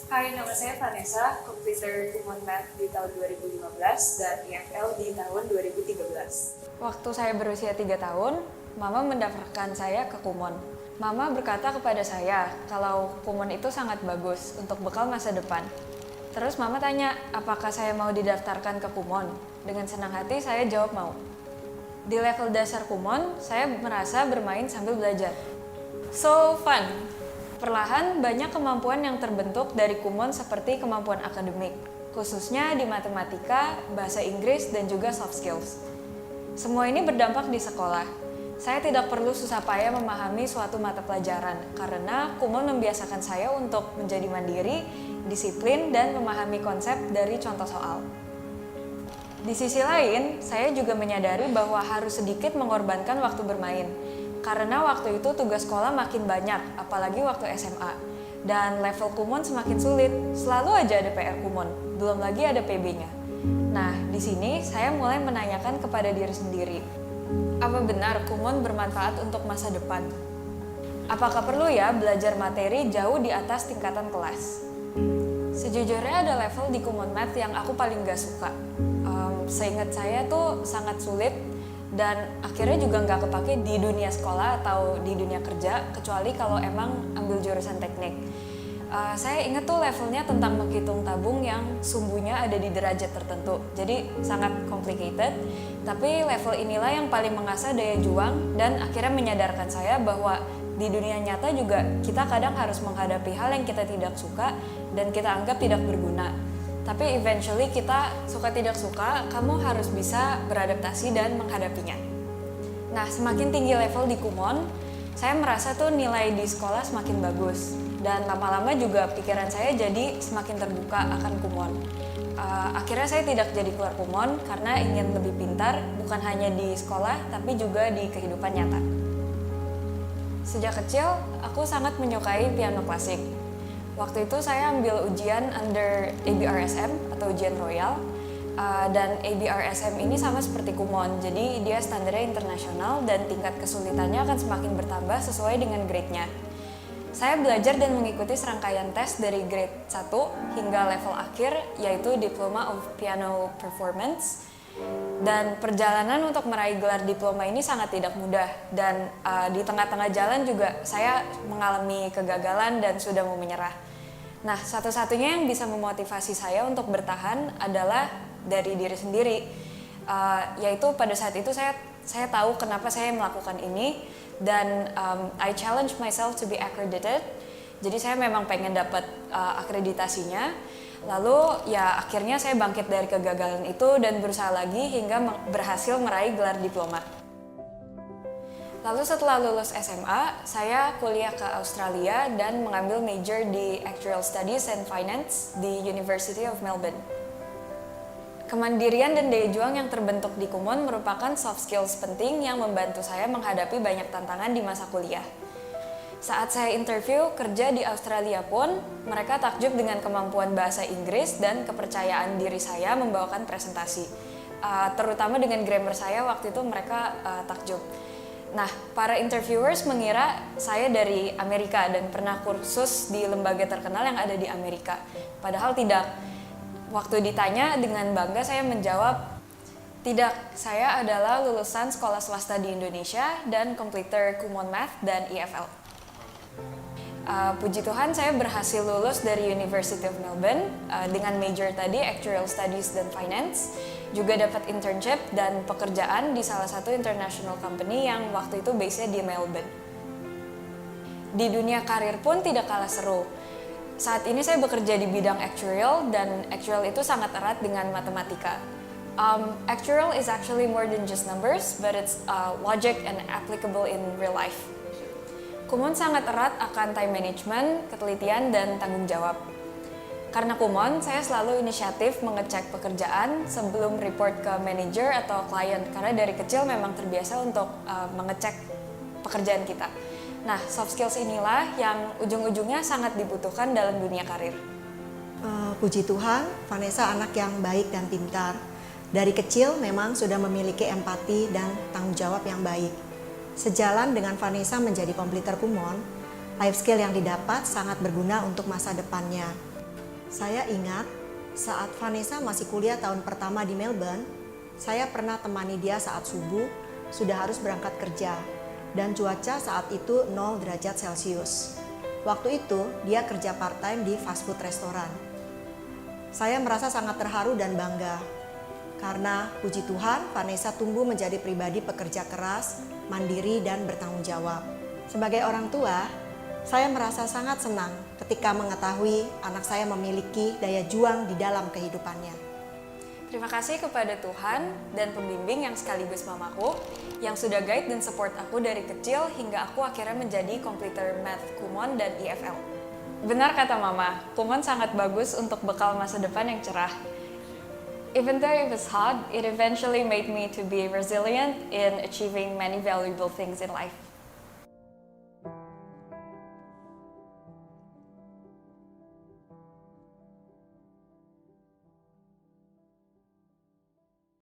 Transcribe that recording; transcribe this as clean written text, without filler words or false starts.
Hai, nama saya Vanessa, komputer Kumon Math di tahun 2015 dan EFL di tahun 2013. Waktu saya berusia 3 tahun, Mama mendaftarkan saya ke Kumon. Mama berkata kepada saya kalau Kumon itu sangat bagus untuk bekal masa depan. Terus Mama tanya, apakah saya mau didaftarkan ke Kumon? Dengan senang hati saya jawab mau. Di level dasar Kumon, saya merasa bermain sambil belajar. So fun! Perlahan banyak kemampuan yang terbentuk dari Kumon seperti kemampuan akademik, khususnya di matematika, bahasa Inggris, dan juga soft skills. Semua ini berdampak di sekolah. Saya tidak perlu susah payah memahami suatu mata pelajaran, karena Kumon membiasakan saya untuk menjadi mandiri, disiplin, dan memahami konsep dari contoh soal. Di sisi lain, saya juga menyadari bahwa harus sedikit mengorbankan waktu bermain. Karena waktu itu tugas sekolah makin banyak, apalagi waktu SMA. Dan level Kumon semakin sulit, selalu aja ada PR Kumon, belum lagi ada PB-nya. Nah, di sini saya mulai menanyakan kepada diri sendiri, apa benar Kumon bermanfaat untuk masa depan? Apakah perlu ya belajar materi jauh di atas tingkatan kelas? Sejujurnya ada level di Kumon Math yang aku paling gak suka. Seingat saya tuh sangat sulit, dan akhirnya juga nggak kepake di dunia sekolah atau di dunia kerja, kecuali kalau emang ambil jurusan teknik. Saya ingat tuh levelnya tentang menghitung tabung yang sumbunya ada di derajat tertentu, jadi sangat complicated. Tapi level inilah yang paling mengasah daya juang dan akhirnya menyadarkan saya bahwa di dunia nyata juga kita kadang harus menghadapi hal yang kita tidak suka dan kita anggap tidak berguna. Tapi eventually kita suka tidak suka, kamu harus bisa beradaptasi dan menghadapinya. Nah, semakin tinggi level di Kumon, saya merasa tuh nilai di sekolah semakin bagus. Dan lama-lama juga pikiran saya jadi semakin terbuka akan Kumon. Akhirnya saya tidak jadi keluar Kumon karena ingin lebih pintar, bukan hanya di sekolah, tapi juga di kehidupan nyata. Sejak kecil, aku sangat menyukai piano klasik. Waktu itu saya ambil ujian under ABRSM atau ujian royal, dan ABRSM ini sama seperti Kumon, jadi dia standarnya internasional dan tingkat kesulitannya akan semakin bertambah sesuai dengan grade-nya. Saya belajar dan mengikuti serangkaian tes dari grade 1 hingga level akhir, yaitu Diploma of Piano Performance. Dan perjalanan untuk meraih gelar diploma ini sangat tidak mudah, dan di tengah-tengah jalan juga saya mengalami kegagalan dan sudah mau menyerah. Nah, satu-satunya yang bisa memotivasi saya untuk bertahan adalah dari diri sendiri, yaitu pada saat itu saya tahu kenapa saya melakukan ini, dan I challenge myself to be accredited. Jadi saya memang pengen dapat akreditasinya. Lalu ya akhirnya saya bangkit dari kegagalan itu dan berusaha lagi hingga berhasil meraih gelar diploma. Lalu setelah lulus SMA, saya kuliah ke Australia dan mengambil major di Actuarial Studies and Finance di University of Melbourne. Kemandirian dan daya juang yang terbentuk di Kumon merupakan soft skills penting yang membantu saya menghadapi banyak tantangan di masa kuliah. Saat saya interview kerja di Australia pun, mereka takjub dengan kemampuan bahasa Inggris dan kepercayaan diri saya membawakan presentasi. Terutama dengan grammar saya waktu itu mereka takjub. Nah, para interviewers mengira saya dari Amerika dan pernah kursus di lembaga terkenal yang ada di Amerika. Padahal tidak. Waktu ditanya dengan bangga saya menjawab, tidak, saya adalah lulusan sekolah swasta di Indonesia dan completer Kumon Math dan EFL. Puji Tuhan saya berhasil lulus dari University of Melbourne dengan major tadi Actuarial Studies dan Finance, juga dapat internship dan pekerjaan di salah satu international company yang waktu itu base-nya di Melbourne. Di dunia karir pun tidak kalah seru. Saat ini saya bekerja di bidang actuarial dan actuarial itu sangat erat dengan matematika. Actuarial is actually more than just numbers, but it's logic and applicable in real life. Kumon sangat erat akan time management, ketelitian, dan tanggung jawab. Karena Kumon, saya selalu inisiatif mengecek pekerjaan sebelum report ke manager atau klien, karena dari kecil memang terbiasa untuk mengecek pekerjaan kita. Nah, soft skills inilah yang ujung-ujungnya sangat dibutuhkan dalam dunia karir. Puji Tuhan, Vanessa anak yang baik dan pintar. Dari kecil memang sudah memiliki empati dan tanggung jawab yang baik. Sejalan dengan Vanessa menjadi kompleter Kumon, life skill yang didapat sangat berguna untuk masa depannya. Saya ingat saat Vanessa masih kuliah tahun pertama di Melbourne, saya pernah temani dia saat subuh sudah harus berangkat kerja dan cuaca saat itu 0 derajat Celcius. Waktu itu dia kerja part-time di fast food restoran. Saya merasa sangat terharu dan bangga karena puji Tuhan Vanessa tumbuh menjadi pribadi pekerja keras, mandiri dan bertanggung jawab. Sebagai orang tua, saya merasa sangat senang ketika mengetahui anak saya memiliki daya juang di dalam kehidupannya. Terima kasih kepada Tuhan dan pembimbing yang sekaligus mamaku yang sudah guide dan support aku dari kecil hingga aku akhirnya menjadi completer Math Kumon dan EFL. Benar kata Mama, Kumon sangat bagus untuk bekal masa depan yang cerah. Even though it was hard, it eventually made me to be resilient in achieving many valuable things in life.